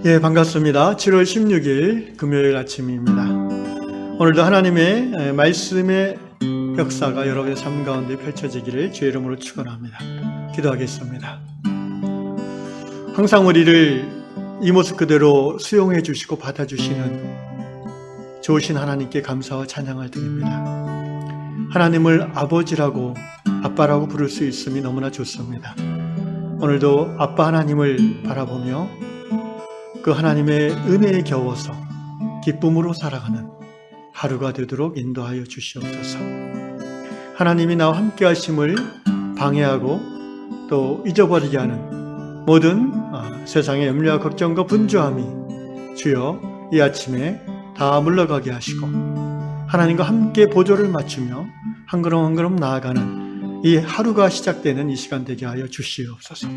예, 반갑습니다. 7월 16일 금요일 아침입니다. 오늘도 하나님의 말씀의 역사가 여러분의 삶 가운데 펼쳐지기를 주의 이름으로 축원합니다. 기도하겠습니다. 항상 우리를 이 모습 그대로 수용해 주시고 받아주시는 좋으신 하나님께 감사와 찬양을 드립니다. 하나님을 아버지라고 아빠라고 부를 수 있음이 너무나 좋습니다. 오늘도 아빠 하나님을 바라보며 그 하나님의 은혜에 겨워서 기쁨으로 살아가는 하루가 되도록 인도하여 주시옵소서. 하나님이 나와 함께 하심을 방해하고 또 잊어버리게 하는 모든 세상의 염려와 걱정과 분주함이 주여 이 아침에 다 물러가게 하시고 하나님과 함께 보조를 맞추며 한 걸음 한 걸음 나아가는 이 하루가 시작되는 이 시간 되게 하여 주시옵소서.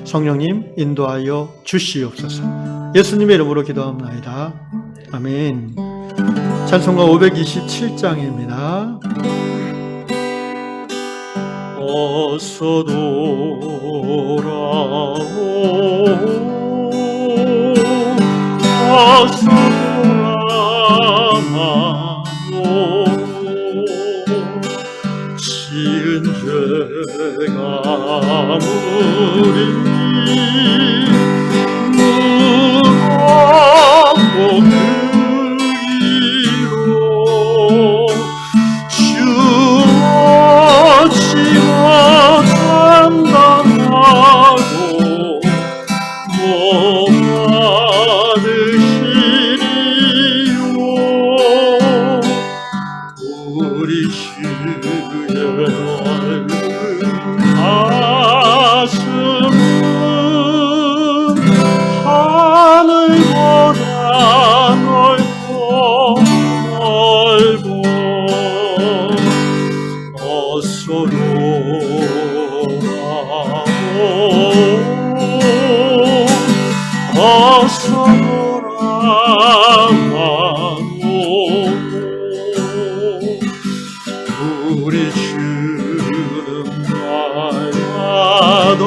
성령님 인도하여 주시옵소서. 예수님의 이름으로 기도합니다. 아멘. 찬송가 527장입니다. 어서 돌아오 어서 돌아오오 지은 죄가 아무리 무겁고 크기로 주어지고 감당하고 못 받으시리요 우리 주의 가슴은 하늘보다 넓고 어서 돌아오 어서 돌아오고 우리 주는 날마다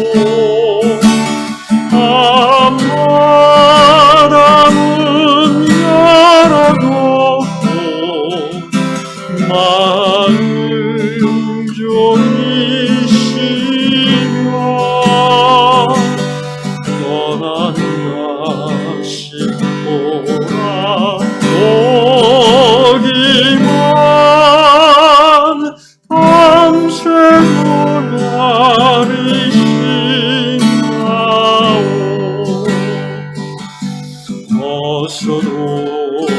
기다리신다오 밤마다 문 열어놓고 마음 종이시며 떠난 자식 보라 오기만 밤새 기다리신다오 어서 돌아오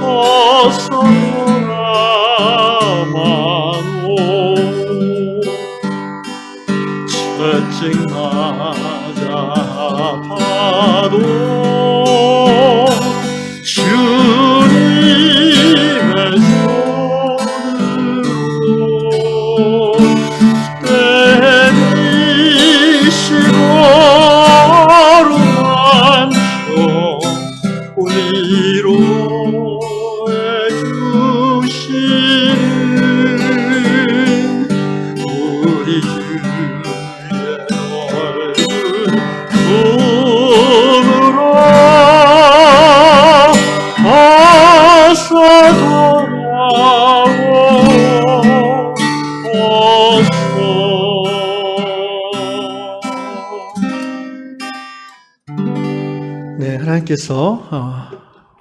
어서 돌아오오 채찍 맞아 아파도 주님의 손으로 때리시고 어루만져 위로해 주시는 우리 주의 눈으로 어서 돌아오 어서 네, 하나님께서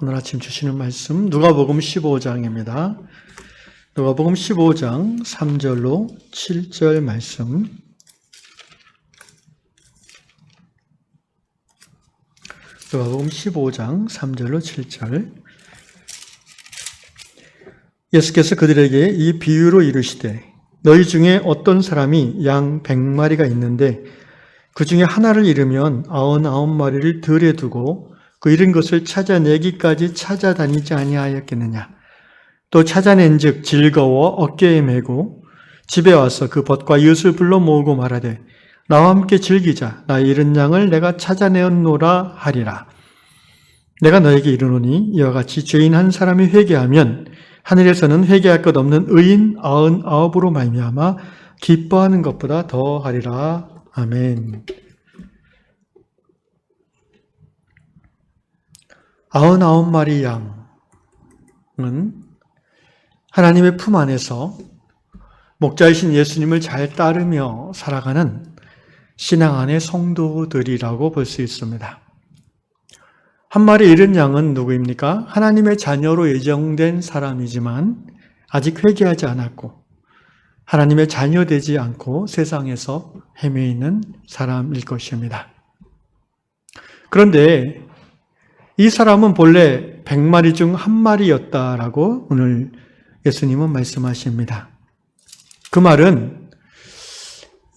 오늘 아침 주시는 말씀 누가복음 15장입니다. 누가복음 15장 3절로 7절 말씀 누가복음 15장 3절로 7절 예수께서 그들에게 이 비유로 이르시되 너희 중에 어떤 사람이 양 100마리가 있는데 그 중에 하나를 잃으면 99마리를 들에 두고 그 잃은 것을 찾아내기까지 찾아다니지 아니하였겠느냐. 또 찾아낸 즉 즐거워 어깨에 메고 집에 와서 그 벗과 이웃을 불러 모으고 말하되 나와 함께 즐기자. 나의 잃은 양을 내가 찾아내었노라 하리라. 내가 너에게 이르노니 이와 같이 죄인 한 사람이 회개하면 하늘에서는 회개할 것 없는 의인 99으로 말미암아 기뻐하는 것보다 더하리라. 아멘. 99마리 양은 하나님의 품 안에서 목자이신 예수님을 잘 따르며 살아가는 신앙 안의 성도들이라고 볼 수 있습니다. 한 마리 잃은 양은 누구입니까? 하나님의 자녀로 예정된 사람이지만 아직 회개하지 않았고 하나님의 자녀되지 않고 세상에서 헤매이는 사람일 것입니다. 그런데 이 사람은 본래 100마리 중 한 마리였다라고 오늘 예수님은 말씀하십니다. 그 말은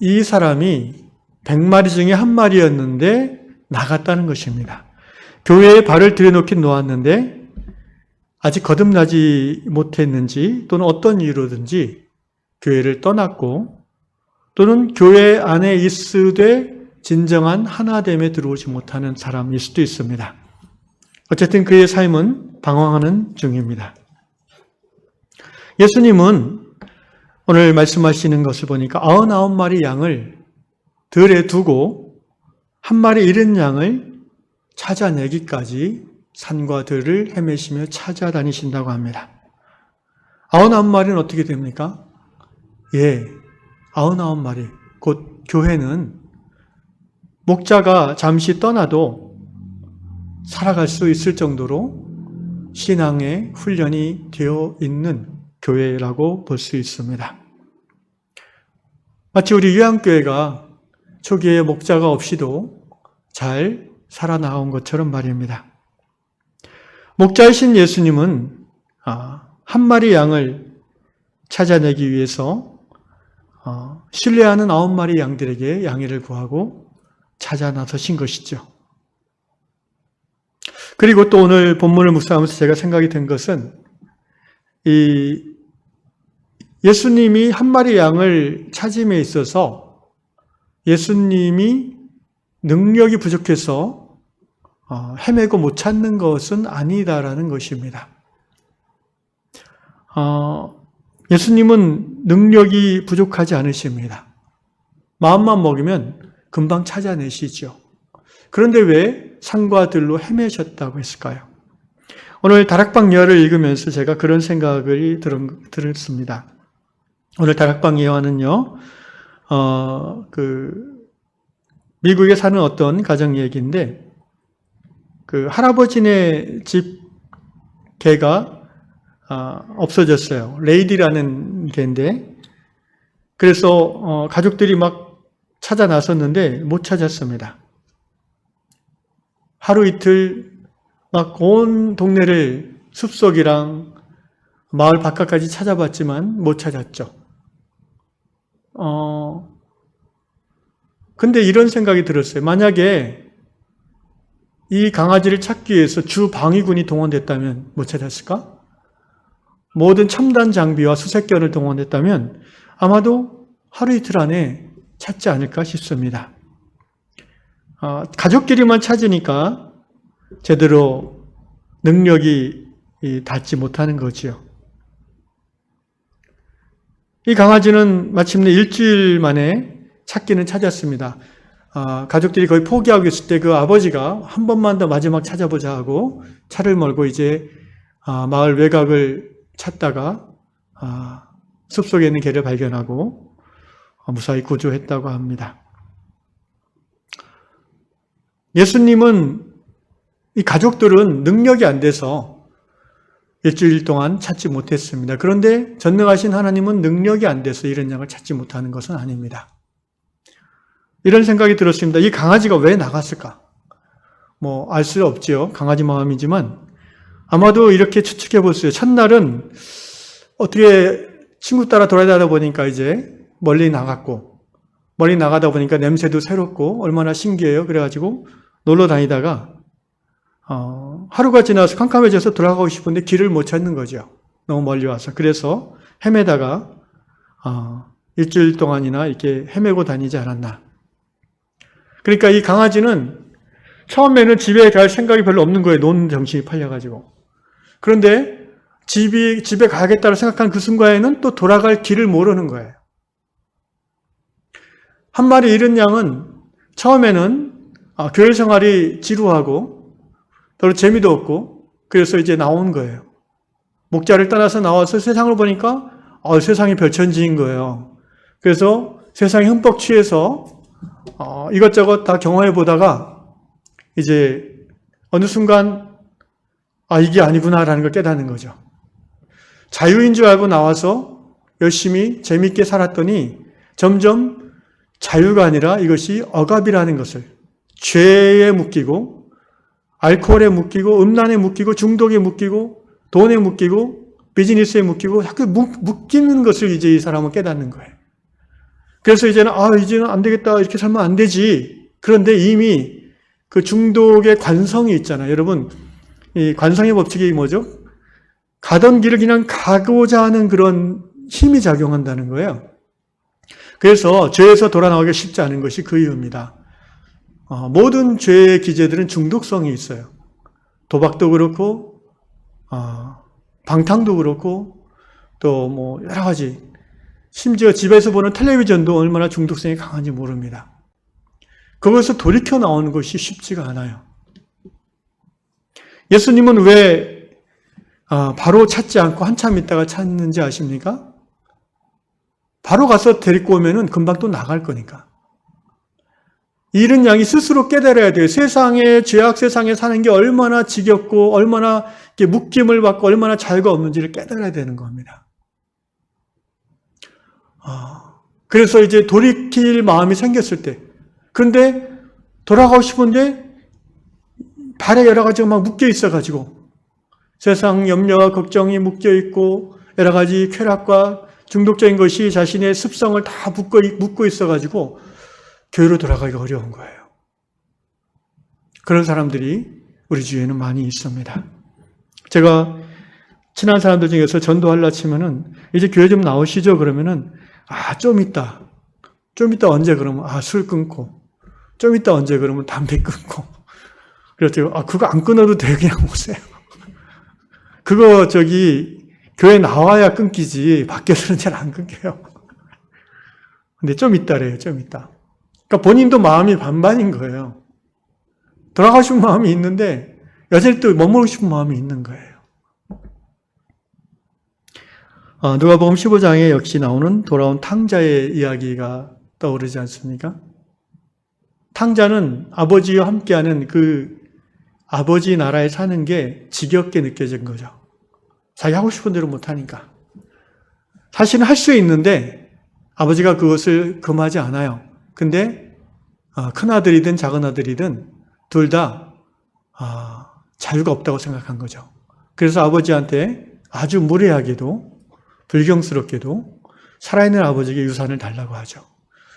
이 사람이 100마리 중에 한 마리였는데 나갔다는 것입니다. 교회에 발을 들여놓긴 놓았는데 아직 거듭나지 못했는지 또는 어떤 이유로든지 교회를 떠났고 또는 교회 안에 있으되 진정한 하나됨에 들어오지 못하는 사람일 수도 있습니다. 어쨌든 그의 삶은 방황하는 중입니다. 예수님은 오늘 말씀하시는 것을 보니까 99마리 양을 들에 두고 한 마리 잃은 양을 찾아내기까지 산과 들을 헤매시며 찾아다니신다고 합니다. 99마리는 어떻게 됩니까? 99마리. 곧 교회는 목자가 잠시 떠나도 살아갈 수 있을 정도로 신앙의 훈련이 되어 있는 교회라고 볼 수 있습니다. 마치 우리 유양교회가 초기에 목자가 없이도 잘 살아나온 것처럼 말입니다. 목자이신 예수님은 한 마리 양을 찾아내기 위해서 신뢰하는 9마리 양들에게 양해를 구하고 찾아 나서신 것이죠. 그리고 또 오늘 본문을 묵상하면서 제가 생각이 든 것은 이 예수님이 한 마리 양을 찾음에 있어서 예수님이 능력이 부족해서 헤매고 못 찾는 것은 아니다라는 것입니다. 예수님은 능력이 부족하지 않으십니다. 마음만 먹으면 금방 찾아내시죠. 그런데 왜 산과 들로 헤매셨다고 했을까요? 오늘 다락방 예화를 읽으면서 제가 그런 생각을 들었습니다. 오늘 다락방 예화는요, 미국에 사는 어떤 가정 얘기인데, 할아버지네 집 개가 없어졌어요. 레이디라는 개인데, 그래서 가족들이 막 찾아 나섰는데 못 찾았습니다. 하루 이틀 막 온 동네를 숲속이랑 마을 바깥까지 찾아봤지만 못 찾았죠. 근데 이런 생각이 들었어요. 만약에 이 강아지를 찾기 위해서 주 방위군이 동원됐다면 못 찾았을까? 모든 첨단 장비와 수색견을 동원했다면 아마도 하루 이틀 안에 찾지 않을까 싶습니다. 가족끼리만 찾으니까 제대로 능력이 닿지 못하는 거지요. 이 강아지는 마침내 일주일 만에 찾기는 찾았습니다. 가족들이 거의 포기하고 있을 때 그 아버지가 한 번만 더 마지막 찾아보자 하고 차를 몰고 이제 마을 외곽을 찾다가 숲속에 있는 개를 발견하고 무사히 구조했다고 합니다. 예수님은 이 가족들은 능력이 안 돼서 일주일 동안 찾지 못했습니다. 그런데 전능하신 하나님은 능력이 안 돼서 이런 양을 찾지 못하는 것은 아닙니다. 이런 생각이 들었습니다. 이 강아지가 왜 나갔을까? 알 수 없지요. 강아지 마음이지만 아마도 이렇게 추측해 봤어요. 첫날은 어떻게 친구 따라 돌아다니다 보니까 이제 멀리 나가다 보니까 냄새도 새롭고 얼마나 신기해요. 그래가지고 놀러 다니다가 하루가 지나서 캄캄해져서 돌아가고 싶은데 길을 못 찾는 거죠. 너무 멀리 와서. 그래서 헤매다가 일주일 동안이나 이렇게 헤매고 다니지 않았나. 그러니까 이 강아지는 처음에는 집에 갈 생각이 별로 없는 거예요. 논 정신이 팔려가지고. 그런데 집에 가야겠다고 생각한 그 순간에는 또 돌아갈 길을 모르는 거예요. 한 마리 잃은 양은 처음에는 교회 생활이 지루하고 별로 재미도 없고 그래서 이제 나온 거예요. 목자를 떠나서 나와서 세상을 보니까 세상이 별천지인 거예요. 그래서 세상에 흠뻑 취해서 이것저것 다 경험해 보다가 이제 어느 순간 이게 아니구나라는 걸 깨닫는 거죠. 자유인 줄 알고 나와서 열심히 재밌게 살았더니 점점 자유가 아니라 이것이 억압이라는 것을, 죄에 묶이고 알코올에 묶이고 음란에 묶이고 중독에 묶이고 돈에 묶이고 비즈니스에 묶이고 자꾸 묶이는 것을 이제 이 사람은 깨닫는 거예요. 그래서 이제는 안 되겠다, 이렇게 살면 안 되지. 그런데 이미 그 중독의 관성이 있잖아요. 여러분, 이 관성의 법칙이 뭐죠? 가던 길을 그냥 가고자 하는 그런 힘이 작용한다는 거예요. 그래서 죄에서 돌아 나오기가 쉽지 않은 것이 그 이유입니다. 모든 죄의 기제들은 중독성이 있어요. 도박도 그렇고, 방탕도 그렇고, 또 뭐 여러 가지. 심지어 집에서 보는 텔레비전도 얼마나 중독성이 강한지 모릅니다. 거기서 돌이켜 나오는 것이 쉽지가 않아요. 예수님은 왜 바로 찾지 않고 한참 있다가 찾는지 아십니까? 바로 가서 데리고 오면은 금방 또 나갈 거니까. 잃은 양이 스스로 깨달아야 돼요. 세상에, 죄악 세상에 사는 게 얼마나 지겹고, 얼마나 묶임을 받고, 얼마나 자유가 없는지를 깨달아야 되는 겁니다. 그래서 이제 돌이킬 마음이 생겼을 때, 그런데 돌아가고 싶은데 발에 여러 가지가 막 묶여 있어가지고, 세상 염려와 걱정이 묶여 있고, 여러 가지 쾌락과 중독적인 것이 자신의 습성을 다 묶고 있어가지고 교회로 돌아가기가 어려운 거예요. 그런 사람들이 우리 주위에는 많이 있습니다. 제가 친한 사람들 중에서 전도하려 치면은 이제 교회 좀 나오시죠 그러면은 좀 이따 언제 그러면 술 끊고 좀 이따 언제 그러면 담배 끊고 그랬더니 그거 안 끊어도 돼 그냥 오세요. 그거 교회 나와야 끊기지 밖에서는 잘 안 끊겨요. 근데 좀 이따래요. 좀 이따. 그러니까 본인도 마음이 반반인 거예요. 돌아가고 싶은 마음이 있는데 여전히 또 머무르고 싶은 마음이 있는 거예요. 누가복음 15장에 역시 나오는 돌아온 탕자의 이야기가 떠오르지 않습니까? 탕자는 아버지와 함께하는 그 아버지 나라에 사는 게 지겹게 느껴진 거죠. 자기 하고 싶은 대로 못하니까. 사실은 할 수 있는데 아버지가 그것을 금하지 않아요. 근데 큰아들이든 작은아들이든 둘 다 자유가 없다고 생각한 거죠. 그래서 아버지한테 아주 무례하게도 불경스럽게도 살아있는 아버지에게 유산을 달라고 하죠.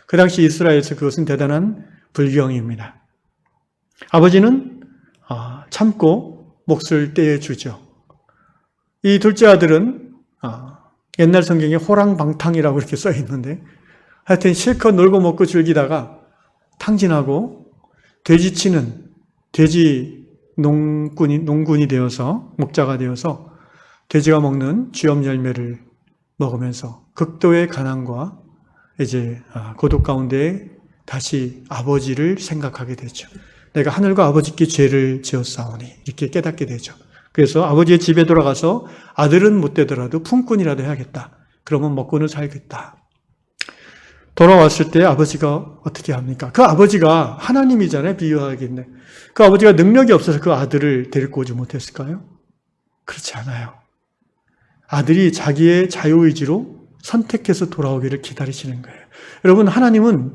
그 당시 이스라엘에서 그것은 대단한 불경입니다. 아버지는 참고 몫을 떼어주죠. 이 둘째 아들은 옛날 성경에 호랑방탕이라고 이렇게 써 있는데 하여튼 실컷 놀고 먹고 즐기다가 탕진하고 돼지치는 돼지 농군이 되어서 목자가 되어서 돼지가 먹는 쥐엄 열매를 먹으면서 극도의 가난과 이제 고독 가운데 다시 아버지를 생각하게 되죠. 내가 하늘과 아버지께 죄를 지었사오니 이렇게 깨닫게 되죠. 그래서 아버지의 집에 돌아가서 아들은 못 되더라도 품꾼이라도 해야겠다. 그러면 먹고는 살겠다. 돌아왔을 때 아버지가 어떻게 합니까? 그 아버지가 하나님이잖아요. 비유하겠네. 그 아버지가 능력이 없어서 그 아들을 데리고 오지 못했을까요? 그렇지 않아요. 아들이 자기의 자유의지로 선택해서 돌아오기를 기다리시는 거예요. 여러분, 하나님은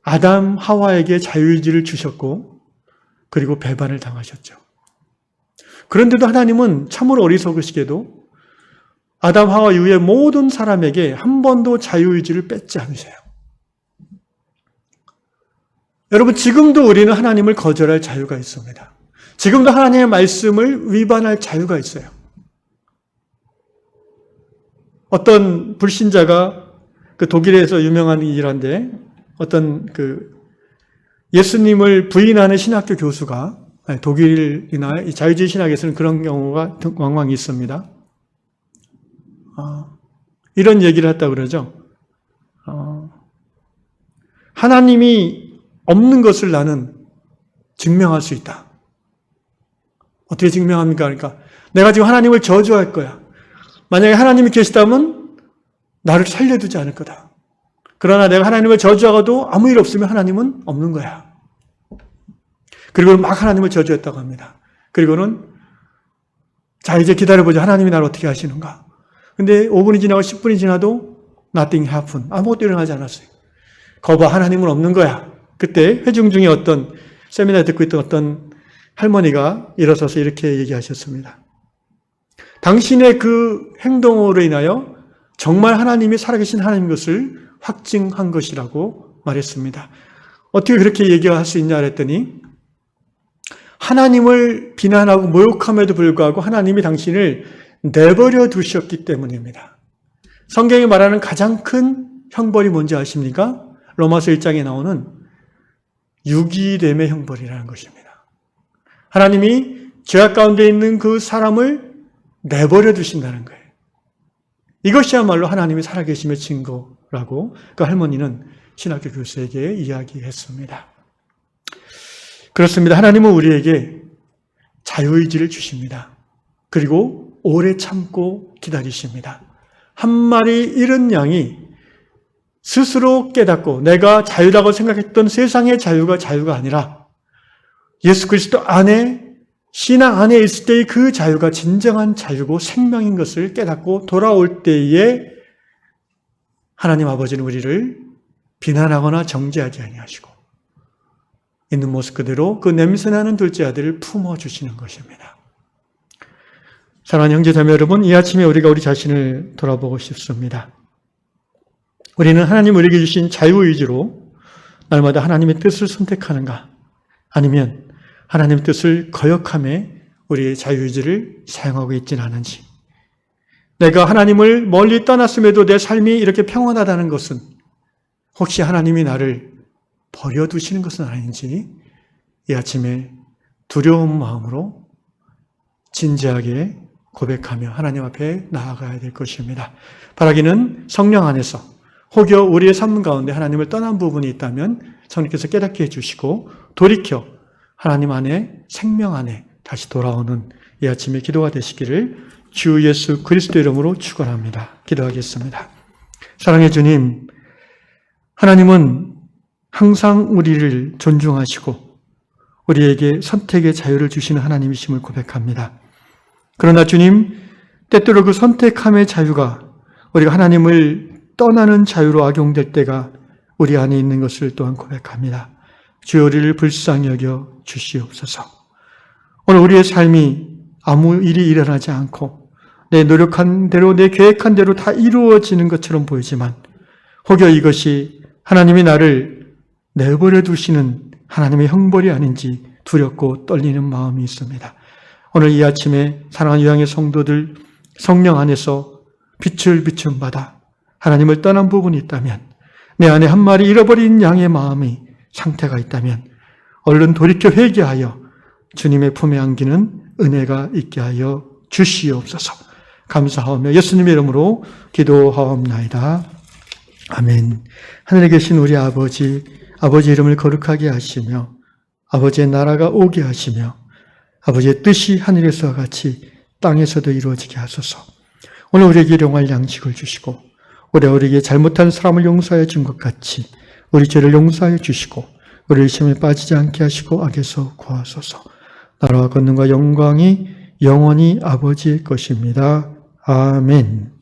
아담, 하와에게 자유의지를 주셨고 그리고 배반을 당하셨죠. 그런데도 하나님은 참으로 어리석으시게도 아담, 하와 이후의 모든 사람에게 한 번도 자유의지를 뺏지 않으세요. 여러분, 지금도 우리는 하나님을 거절할 자유가 있습니다. 지금도 하나님의 말씀을 위반할 자유가 있어요. 어떤 불신자가 그 독일에서 유명한 일한데 어떤 그 예수님을 부인하는 신학교 교수가 독일이나 이 자유주의 신학에서는 그런 경우가 왕왕 있습니다. 이런 얘기를 했다고 그러죠. 하나님이 없는 것을 나는 증명할 수 있다. 어떻게 증명합니까? 그러니까 내가 지금 하나님을 저주할 거야. 만약에 하나님이 계시다면 나를 살려두지 않을 거다. 그러나 내가 하나님을 저주하고도 아무 일 없으면 하나님은 없는 거야. 그리고 막 하나님을 저주했다고 합니다. 그리고는 자 이제 기다려보자. 하나님이 나를 어떻게 하시는가. 근데 5분이 지나고 10분이 지나도 nothing happened. 아무것도 일어나지 않았어요. 거봐 하나님은 없는 거야. 그때 회중 중에 어떤 세미나 듣고 있던 어떤 할머니가 일어서서 이렇게 얘기하셨습니다. 당신의 그 행동으로 인하여 정말 하나님이 살아계신 하나님인 것을 확증한 것이라고 말했습니다. 어떻게 그렇게 얘기할 수 있냐 그랬더니 하나님을 비난하고 모욕함에도 불구하고 하나님이 당신을 내버려 두셨기 때문입니다. 성경이 말하는 가장 큰 형벌이 뭔지 아십니까? 로마서 1장에 나오는 유기됨의 형벌이라는 것입니다. 하나님이 죄악 가운데 있는 그 사람을 내버려 두신다는 거예요. 이것이야말로 하나님이 살아계심의 증거라고 그 할머니는 신학교 교수에게 이야기했습니다. 그렇습니다. 하나님은 우리에게 자유의지를 주십니다. 그리고 오래 참고 기다리십니다. 한 마리 잃은 양이 스스로 깨닫고 내가 자유라고 생각했던 세상의 자유가 아니라 예수 그리스도 안에 신앙 안에 있을 때의 그 자유가 진정한 자유고 생명인 것을 깨닫고 돌아올 때에 하나님 아버지는 우리를 비난하거나 정죄하지 아니하시고 있는 모습 그대로 그 냄새나는 둘째 아들을 품어주시는 것입니다. 사랑하는 형제자매 여러분, 이 아침에 우리가 우리 자신을 돌아보고 싶습니다. 우리는 하나님 우리에게 주신 자유의지로 날마다 하나님의 뜻을 선택하는가? 아니면 하나님의 뜻을 거역함에 우리의 자유의지를 사용하고 있지는 않은지. 내가 하나님을 멀리 떠났음에도 내 삶이 이렇게 평안하다는 것은 혹시 하나님이 나를 버려두시는 것은 아닌지 이 아침에 두려운 마음으로 진지하게 고백하며 하나님 앞에 나아가야 될 것입니다. 바라기는 성령 안에서 혹여 우리의 삶 가운데 하나님을 떠난 부분이 있다면 성령께서 깨닫게 해주시고 돌이켜 하나님 안에 생명 안에 다시 돌아오는 이 아침의 기도가 되시기를 주 예수 그리스도 이름으로 축원합니다. 기도하겠습니다. 사랑의 주님, 하나님은 항상 우리를 존중하시고 우리에게 선택의 자유를 주시는 하나님이심을 고백합니다. 그러나 주님, 때때로 그 선택함의 자유가 우리가 하나님을 떠나는 자유로 악용될 때가 우리 안에 있는 것을 또한 고백합니다. 주여 우리를 불쌍히 여겨 주시옵소서. 오늘 우리의 삶이 아무 일이 일어나지 않고 내 노력한 대로 내 계획한 대로 다 이루어지는 것처럼 보이지만 혹여 이것이 하나님이 나를 내버려 두시는 하나님의 형벌이 아닌지 두렵고 떨리는 마음이 있습니다. 오늘 이 아침에 사랑하는 유양의 성도들 성령 안에서 빛을 비춤 받아 하나님을 떠난 부분이 있다면 내 안에 한 마리 잃어버린 양의 마음이 상태가 있다면 얼른 돌이켜 회개하여 주님의 품에 안기는 은혜가 있게 하여 주시옵소서. 감사하며 예수님의 이름으로 기도하옵나이다. 아멘. 하늘에 계신 우리 아버지 이름을 거룩하게 하시며 아버지의 나라가 오게 하시며 아버지의 뜻이 하늘에서와 같이 땅에서도 이루어지게 하소서. 오늘 우리에게 일용할 양식을 주시고 우리에게 잘못한 사람을 용서하여 준 것 같이 우리 죄를 용서하여 주시고 우리를 시험에 빠지지 않게 하시고 악에서 구하소서. 나라와 권능과 영광이 영원히 아버지의 것입니다. 아멘.